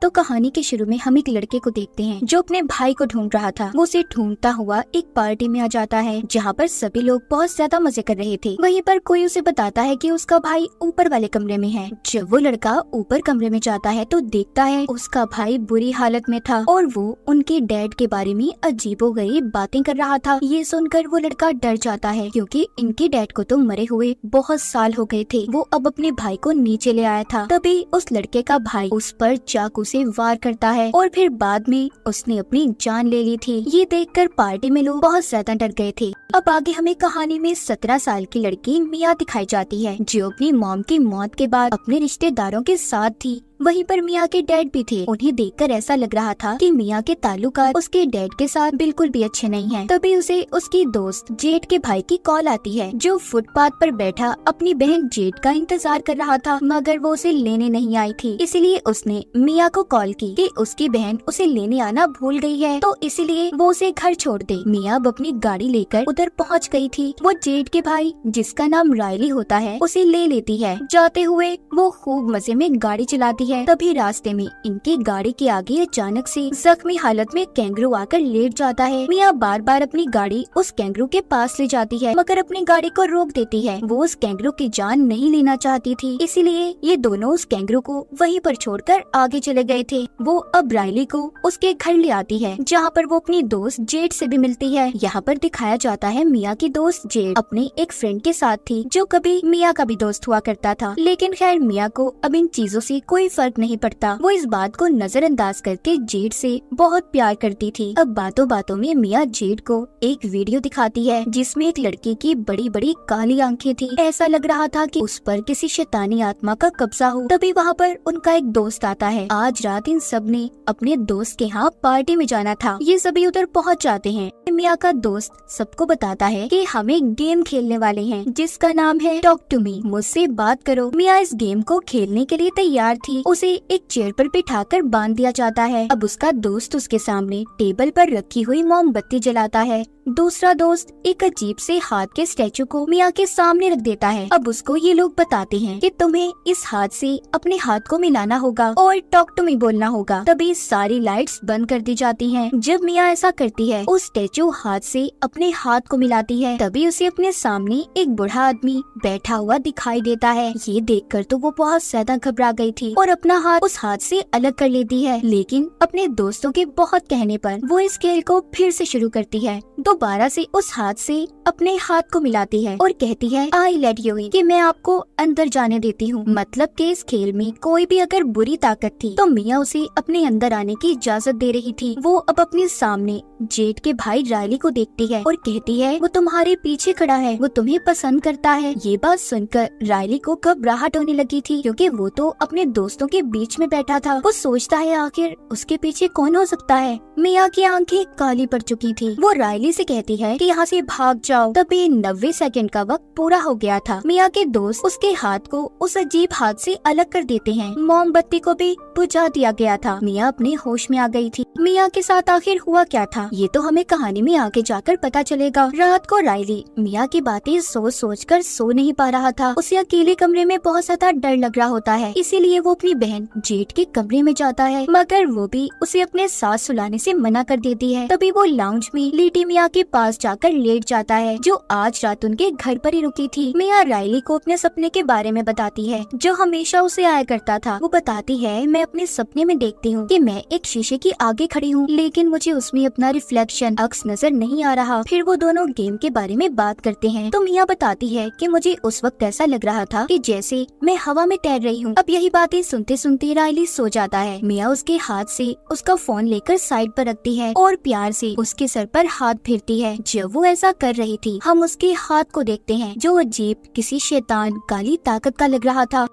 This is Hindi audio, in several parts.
तो कहानी के शुरू में हम एक लड़के को देखते हैं जो अपने भाई को ढूंढ रहा था। वो उसे ढूंढता हुआ एक पार्टी में आ जाता है जहाँ पर सभी लोग बहुत ज्यादा मजे कर रहे थे। वहीं पर कोई उसे बताता है कि उसका भाई ऊपर वाले कमरे में है। जब वो लड़का ऊपर कमरे में जाता है तो देखता है उसका भाई बुरी हालत में था और वो उनके डैड के बारे में अजीबोगरीब बातें कर रहा था। ये सुनकर वो लड़का डर जाता है क्योंकि इनके डैड को तो मरे हुए बहुत साल हो गए थे। वो अब अपने भाई को नीचे ले आया था। तभी उस लड़के का भाई उस पर चाकू से वार करता है और फिर बाद में उसने अपनी जान ले ली थी। ये देखकर पार्टी में लोग बहुत ज्यादा डर गए थे। अब आगे हमें कहानी में 17 साल की लड़की मिया दिखाई जाती है जो अपनी मॉम की मौत के बाद अपने रिश्तेदारों के साथ थी। वहीं पर मिया के डैड भी थे। उन्हें देखकर ऐसा लग रहा था कि मिया के ताल्लुकात उसके डैड के साथ बिल्कुल भी अच्छे नहीं हैं। तभी उसे उसकी दोस्त जेड के भाई की कॉल आती है जो फुटपाथ पर बैठा अपनी बहन जेड का इंतजार कर रहा था, मगर वो उसे लेने नहीं आई थी। इसीलिए उसने मिया को कॉल की कि उसकी बहन उसे लेने आना भूल गई है, तो इसीलिए वो उसे घर छोड़ दे। मिया अब अपनी गाड़ी लेकर उधर पहुँच गई थी। वो जेड के भाई जिसका नाम रायली होता है उसे ले लेती है। जाते हुए वो खूब मजे में गाड़ी चलाती है। तभी रास्ते में इनकी गाड़ी के आगे अचानक से जख्मी हालत में कैंगरू आकर लेट जाता है। मिया बार बार अपनी गाड़ी उस कैंगरू के पास ले जाती है मगर अपनी गाड़ी को रोक देती है। वो उस कैंगरू की जान नहीं लेना चाहती थी, इसीलिए ये दोनों उस कैंगरू को वहीं पर छोड़कर आगे चले गए थे। वो अब रायली को उसके घर ले आती है जहाँ पर वो अपनी दोस्त जेड से भी मिलती है। यहाँ पर दिखाया जाता है मिया की दोस्त जेड अपने एक फ्रेंड के साथ थी जो कभी मिया का भी दोस्त हुआ करता था। लेकिन खैर मिया को अब इन चीजों से कोई फर्क नहीं पड़ता। वो इस बात को नजरअंदाज करके जेड से बहुत प्यार करती थी। अब बातों बातों में मिया जेड को एक वीडियो दिखाती है जिसमें एक लड़की की बड़ी बड़ी काली आंखें थी। ऐसा लग रहा था कि उस पर किसी शैतानी आत्मा का कब्जा हो। तभी वहाँ पर उनका एक दोस्त आता है। आज रात इन सब ने अपने दोस्त के यहाँ पार्टी में जाना था। ये सभी उधर पहुँच जाते हैं। मिया का दोस्त सबको बताता है कि हम एक गेम खेलने वाले हैं जिसका नाम है टॉक टू मी, मुझसे बात करो। मिया इस गेम को खेलने के लिए तैयार थी। उसे एक चेयर पर बिठाकर बांध दिया जाता है। अब उसका दोस्त उसके सामने टेबल पर रखी हुई मोमबत्ती जलाता है। दूसरा दोस्त एक अजीब से हाथ के स्टैचू को मिया के सामने रख देता है। अब उसको ये लोग बताते हैं कि तुम्हें इस हाथ से अपने हाथ को मिलाना होगा और टॉक टू मी बोलना होगा। तभी सारी लाइट्स बंद कर दी जाती हैं। जब मिया ऐसा करती है उस स्टैचू हाथ से अपने हाथ को मिलाती है। तभी उसे अपने सामने एक बूढ़ा आदमी बैठा हुआ दिखाई देता है। ये देखकर तो वो बहुत ज्यादा घबरा गई थी और अपना हाथ उस हाथ से अलग कर लेती है। लेकिन अपने दोस्तों के बहुत कहने पर वो इस खेल को फिर से शुरू करती है। दोबारा से उस हाथ से अपने हाथ को मिलाती है और कहती है आई लेट यू इन, कि मैं आपको अंदर जाने देती हूँ। मतलब कि इस खेल में कोई भी अगर बुरी ताकत थी तो मिया उसे अपने अंदर आने की इजाजत दे रही थी। वो अब अपने सामने जेड के भाई रायली को देखती है और कहती है वो तुम्हारे पीछे खड़ा है, वो तुम्हें पसंद करता है। ये बात सुनकर रायली को घबराहट होने लगी थी क्योंकि वो तो अपने दोस्तों के बीच में बैठा था। वो सोचता है आखिर उसके पीछे कौन हो सकता है। मिया की आंखें काली पड़ चुकी थी। वो रायली से कहती है कि यहाँ से भाग जाओ। तभी 90 सेकंड का वक्त पूरा हो गया था। मिया के दोस्त उसके हाथ को उस अजीब हाथ से अलग कर देते हैं। मोमबत्ती को भी बुझा दिया गया था। मिया अपने होश में आ गई थी। मिया के साथ आखिर हुआ क्या था ये तो हमें कहानी में आगे जाकर पता चलेगा। रात को रायली मिया की बातें सोच कर सो नहीं पा रहा था। उसे अकेले कमरे में बहुत ज्यादा डर लग रहा होता है, इसीलिए वो अपनी बहन जेड के कमरे में जाता है मगर वो भी उसे अपने साथ सुलाने से मना कर देती है। तभी वो लाउंज में लीटी मिया के पास जाकर लेट जाता है जो आज रात उनके घर पर ही रुकी थी। मिया रायली को अपने सपने के बारे में बताती है जो हमेशा उसे आया करता था। वो बताती है मैं अपने सपने में देखती हूँ कि मैं एक शीशे के आगे खड़ी हूँ लेकिन मुझे उसमें अपना रिफ्लेक्शन अक्स नजर नहीं आ रहा। फिर वो दोनों गेम के बारे में बात करते हैं तो मिया बताती है कि मुझे उस वक्त ऐसा लग रहा था कि जैसे मैं हवा में तैर रही हूँ। अब यही बातें सुनते सुनते रायली सो जाता है। मिया उसके हाथ से उसका फोन लेकर साइड पर रखती है और प्यार से उसके सर पर हाथ फेरती है। जब वो ऐसा कर रही थी हम उसके हाथ को देखते हैं जो अजीब किसी शैतान काली ताकत का लग रहा था।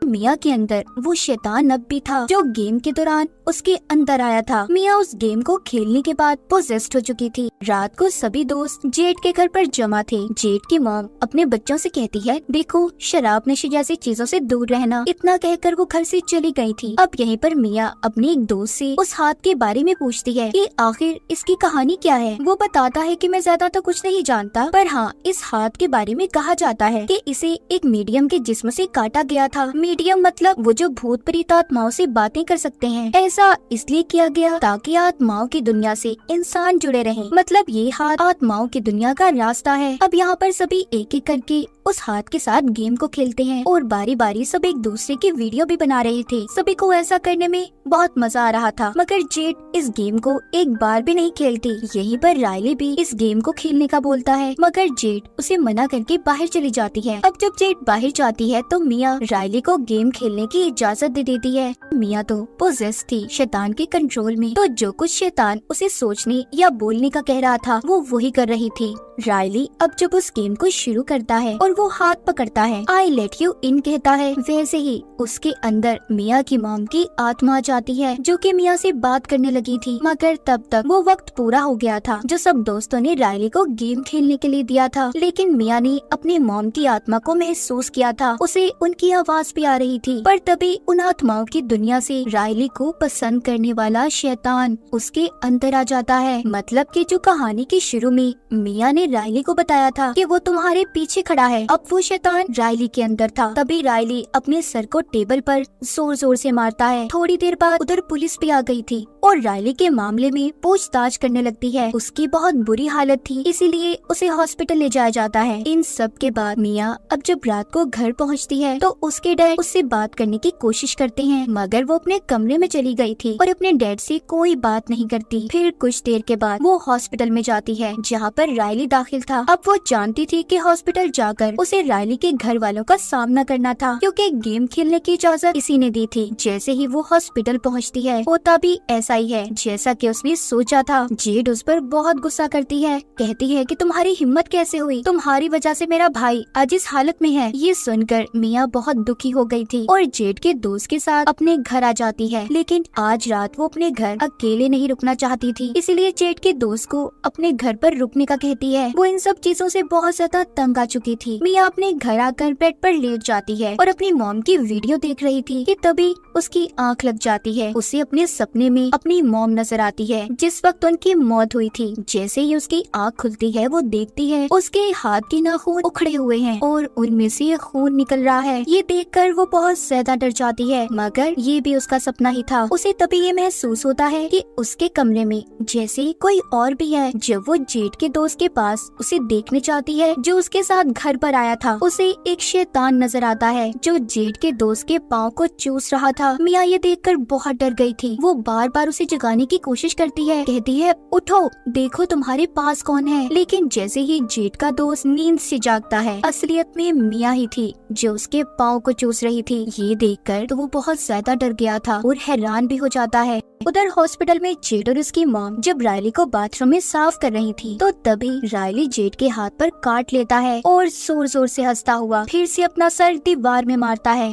मिया के अंदर वो शैतान अब भी था जो गेम के दौरान उसके अंदर आया था। मिया उस गेम को खेलने के बाद पोजेस्ड हो चुकी थी। रात को सभी दोस्त जेड के घर पर जमा थे। जेड की मॉम अपने बच्चों से कहती है देखो शराब नशे जैसी चीजों से दूर रहना। इतना कहकर वो घर से चली गई थी। अब यहीं पर मिया अपने एक दोस्त से उस हाथ के बारे में पूछती है कि आखिर इसकी कहानी क्या है। वो बताता है कि मैं ज्यादा तो कुछ नहीं जानता पर हाँ इस हाथ के बारे में कहा जाता है कि इसे एक मीडियम के जिस्म से काटा गया था। मीडियम मतलब वो जो भूत प्रेत आत्माओं से बातें कर सकते हैं। ऐसा इसलिए किया गया ताकि आत्माओं की दुनिया से इंसान जुड़े रहें। मतलब ये हाथ आत्माओं की दुनिया का रास्ता है। अब यहाँ पर सभी एक एक करके उस हाथ के साथ गेम को खेलते हैं और बारी बारी सब एक दूसरे की वीडियो भी बना रहे थे। सभी को ऐसा करने में बहुत मजा आ रहा था, मगर जेड इस गेम को एक बार भी नहीं खेलती। यहीं पर रायली भी इस गेम को खेलने का बोलता है, मगर जेड उसे मना करके बाहर चली जाती है। अब जब जेड बाहर जाती है तो मिया रायली को गेम खेलने की इजाजत दे देती है। मिया तो पोजेस थी शैतान के कंट्रोल में, तो जो कुछ शैतान उसे सोचने या बोलने का कह रहा था वो वही कर रही थी। रायली अब जब उस गेम को शुरू करता है और वो हाथ पकड़ता है, आई लेट यू इन कहता है, वैसे ही उसके अंदर मिया की मॉम की आत्मा आ जाती है जो कि मिया से बात करने लगी थी। मगर तब तक वो वक्त पूरा हो गया था जो सब दोस्तों ने रायली को गेम खेलने के लिए दिया था। लेकिन मिया ने अपने मॉम की आत्मा को महसूस किया था, उसे उनकी आवाज भी आ रही थी। पर तभी उन आत्माओं की दुनिया से रायली को पसंद करने वाला शैतान उसके अंदर आ जाता है। मतलब कि जो कहानी के शुरू में मिया ने रायली को बताया था कि वो तुम्हारे पीछे खड़ा है, अब वो शैतान रायली के अंदर था। तभी रायली अपने सर को टेबल पर जोर जोर से मारता है। थोड़ी देर बाद उधर पुलिस भी आ गई थी और रायली के मामले में पूछताछ करने लगती है। उसकी बहुत बुरी हालत थी, इसीलिए उसे हॉस्पिटल ले जाया जाता है। इन सब के बाद मिया अब जब रात को घर पहुंचती है तो उसके डैड उससे बात करने की कोशिश करते हैं, मगर वो अपने कमरे में चली गई थी और अपने डैड से कोई बात नहीं करती। फिर कुछ देर के बाद वो हॉस्पिटल में जाती है जहाँ पर रायली दाखिल था। अब वो जानती थी कि हॉस्पिटल जाकर उसे रायली के घर वालों का सामना करना था, क्योंकि गेम खेलने की इजाजत इसी ने दी थी। जैसे ही वो हॉस्पिटल पहुंचती है होता भी ऐसा ही है जैसा कि उसने सोचा था। जेड उस पर बहुत गुस्सा करती है, कहती है कि तुम्हारी हिम्मत कैसे हुई, तुम्हारी वजह से मेरा भाई आज इस हालत में है। ये सुनकर मिया बहुत दुखी हो गई थी और जेड के दोस्त के साथ अपने घर आ जाती है। लेकिन आज रात वो अपने घर अकेले नहीं रुकना चाहती थी, इसलिए जेड के दोस्त को अपने घर पर रुकने का कहती है। वो इन सब चीजों से बहुत ज्यादा तंग आ चुकी थी। मिया अपने घर आकर बेड पर लेट जाती है और अपनी मॉम की वीडियो देख रही थी कि तभी उसकी आंख लग जाती है। उसे अपने सपने में अपनी मॉम नजर आती है जिस वक्त उनकी मौत हुई थी। जैसे ही उसकी आंख खुलती है वो देखती है उसके हाथ के नाखून उखड़े हुए हैं और उनमें से खून निकल रहा है। ये देखकर वो बहुत ज्यादा डर जाती है, मगर ये भी उसका सपना ही था। उसे तभी ये महसूस होता है कि उसके कमरे में जैसे ही कोई और भी है। जब वो जेड के दोस्त के पास उसे देखने चाहती है जो उसके साथ घर पर आया था, उसे एक शैतान नजर आता है जो जेड के दोस्त के पाँव को चूस रहा था। मिया ये देखकर बहुत डर गई थी। वो बार बार उसे जगाने की कोशिश करती है, कहती है उठो, देखो तुम्हारे पास कौन है। लेकिन जैसे ही जेड का दोस्त नींद से जागता है, असलियत में मिया ही थी जो उसके पाँव को चूस रही थी। ये देखकर तो वो बहुत ज्यादा डर गया था और हैरान भी हो जाता है। उधर हॉस्पिटल में जेड और उसकी मॉम जब रायली को बाथरूम में साफ कर रही थी तो तभी रायली जेड के हाथ पर काट लेता है और जोर जोर से हंसता हुआ फिर से अपना सर दीवार में मारता है।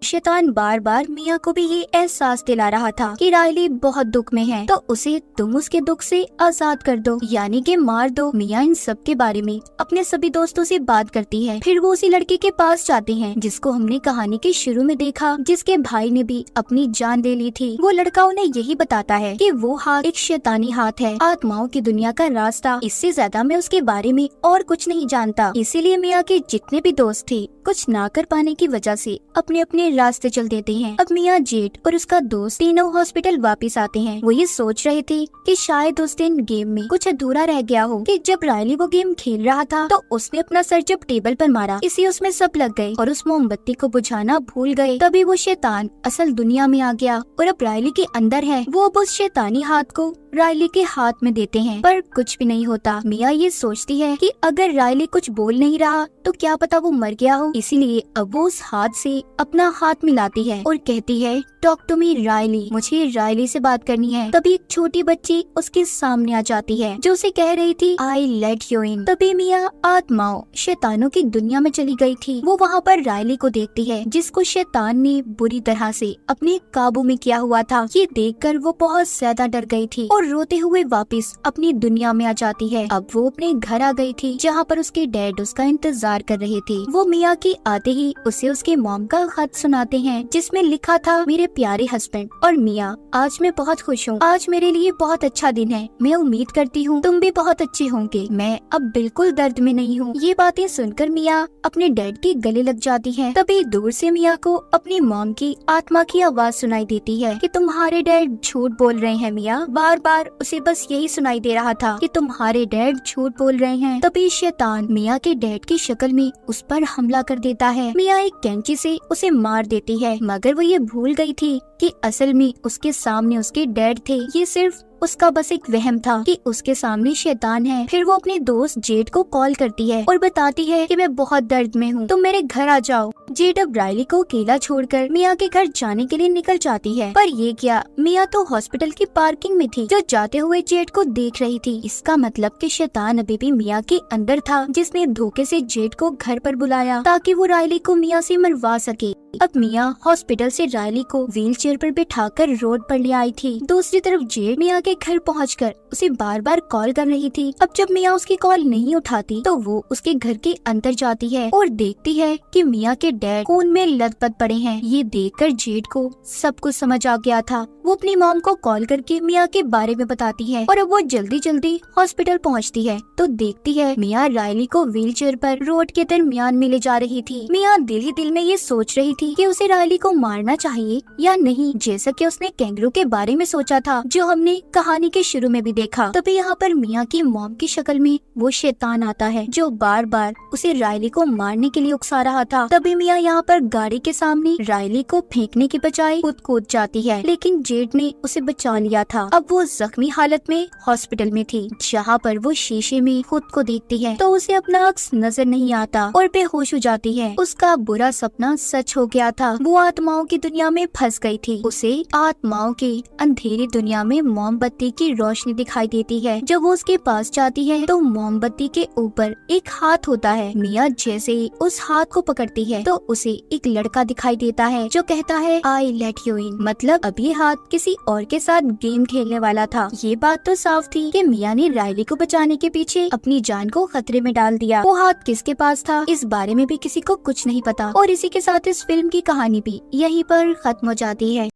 शैतान बार बार मिया को भी ये एहसास दिला रहा था कि रायली बहुत दुख में है, तो उसे तुम उसके दुख से आजाद कर दो, यानी कि मार दो। मिया इन सब के बारे में अपने सभी दोस्तों से बात करती है। फिर वो उसी लड़के के पास जाते हैं जिसको हमने कहानी के शुरू में देखा, जिसके भाई ने भी अपनी जान ले ली थी। वो लड़का उन्हें यही बताता है कि वो हाथ एक शैतानी हाथ है, आत्माओं की दुनिया का रास्ता। इससे ज्यादा मैं उसके बारे में और कुछ नहीं जानता। इसीलिए मिया के जितने भी दोस्त थे कुछ ना कर पाने की वजह से अपने अपने रास्ते चल देते हैं। अब मिया, जेड और उसका दोस्त तीनों हॉस्पिटल वापस आते हैं। वो ये सोच रहे थे कि शायद उस दिन गेम में कुछ अधूरा रह गया हो कि जब रायली वो गेम खेल रहा था तो उसने अपना सर जब टेबल पर मारा, इसी उसमें सब लग गए और उस मोमबत्ती को बुझाना भूल गए। तभी वो शैतान असल दुनिया में आ गया और अब रायली के अंदर है। वो अब उस शैतानी हाथ को रायली के हाथ में देते हैं, पर कुछ भी नहीं होता। मिया ये सोचती है कि अगर रायली कुछ बोल नहीं रहा तो क्या पता वो मर गया हो। इसीलिए अब वो उस हाथ से अपना हाथ मिलाती है और कहती है, टॉक टू मी रायली, मुझे रायली से बात करनी है। तभी एक छोटी बच्ची उसके सामने आ जाती है जो उसे कह रही थी, आई लेट यू इन। तभी मिया आत्माओं शैतानों की दुनिया में चली गई थी। वो वहाँ पर रायली को देखती है जिसको शैतान ने बुरी तरह से अपने काबू में किया हुआ था। ये देखकर वो बहुत ज्यादा डर गई थी और रोते हुए वापस अपनी दुनिया में आ जाती है। अब वो अपने घर आ गई थी जहाँ पर उसके डैड उसका इंतजार कर रहे थे। वो मिया के आते ही उसे उसके मॉम का खत सुनाते हैं जिसमें लिखा था, मेरे प्यारे हस्बैंड और मियाँ, आज मैं बहुत खुश हूँ। आज मेरे लिए बहुत अच्छा दिन है। मैं उम्मीद करती हूँ तुम भी बहुत अच्छे होंगे। मैं अब बिल्कुल दर्द में नहीं हूँ। ये बातें सुनकर मियाँ अपने डैड के गले लग जाती है। तभी दूर से मियाँ को अपनी मॉम की आत्मा की आवाज सुनाई देती है कि तुम्हारे डैड झूठ बोल रहे हैं। मियाँ बार बार उसे बस यही सुनाई दे रहा था कि तुम्हारे डैड झूठ बोल रहे हैं। तभी शैतान मियाँ के डैड की शक्ल में उस पर हमला कर देता है। मियाँ एक कैंची से उसे मार देती है, मगर वो ये भूल गई थी कि असल में उसके सामने उसके डैड थे। ये सिर्फ उसका बस एक वहम था कि उसके सामने शैतान है। फिर वो अपने दोस्त जेड को कॉल करती है और बताती है कि मैं बहुत दर्द में हूँ, तुम मेरे घर आ जाओ। जेड अब रायली को अकेला छोड़कर मियाँ के घर जाने के लिए निकल जाती है, पर ये क्या, मियाँ तो हॉस्पिटल की पार्किंग में थी जो जाते हुए जेड को देख रही थी। इसका मतलब कि शैतान अभी भी मियाँ के अंदर था, जिसने धोखे से जेड को घर पर बुलाया ताकि वो रायली को मियाँ से मरवा सके। अब मियाँ हॉस्पिटल से रायली को व्हील चेयर पर बिठाकर रोड पर ले आई थी। दूसरी तरफ जेड मियाँ के घर पहुंचकर उसे बार बार कॉल कर रही थी। अब जब मियाँ उसकी कॉल नहीं उठाती तो वो उसके घर के अंदर जाती है और देखती है कि मियाँ के डैड खून में लथपथ पड़े हैं। ये देखकर जेड को सब कुछ समझ आ गया था। वो अपनी मॉम को कॉल करके मियाँ के बारे में बताती है और अब वो जल्दी जल्दी हॉस्पिटल पहुँचती है तो देखती है मियाँ रायली को व्हील चेयर पर रोड के दरमियान में ले जा रही थी। मियाँ दिल ही दिल में ये सोच रही थी कि उसे रायली को मारना चाहिए या नहीं, जैसा कि उसने कैंगरू के बारे में सोचा था जो हमने कहानी के शुरू में भी देखा। तभी यहाँ पर मियाँ की मॉम की शक्ल में वो शैतान आता है जो बार बार उसे रायली को मारने के लिए उकसा रहा था। तभी मियाँ यहाँ पर गाड़ी के सामने रायली को फेंकने के बजाय खुद कूद जाती है, लेकिन जेड ने उसे बचा लिया था। अब वो जख्मी हालत में हॉस्पिटल में थी, जहाँ पर वो शीशे में खुद को देखती है तो उसे अपना अक्स नजर नहीं आता और बेहोश हो जाती है। उसका बुरा सपना सच हो गया था। वो आत्माओं की दुनिया में फंस गई थी। उसे आत्माओं की अंधेरी दुनिया में मोमबत्ती की रोशनी दिखाई देती है। जब वो उसके पास जाती है तो मोमबत्ती के ऊपर एक हाथ होता है। मियाँ जैसे ही उस हाथ को पकड़ती है तो उसे एक लड़का दिखाई देता है जो कहता है आई लेट यू इन, मतलब अब ये हाथ किसी और के साथ गेम खेलने वाला था। ये बात तो साफ थी कि मियाँ ने रायली को बचाने के पीछे अपनी जान को खतरे में डाल दिया। वो हाथ किसके पास था इस बारे में भी किसी को कुछ नहीं पता। और इसी के साथ इस फिल्म की कहानी भी यहीं पर खत्म हो जाती है।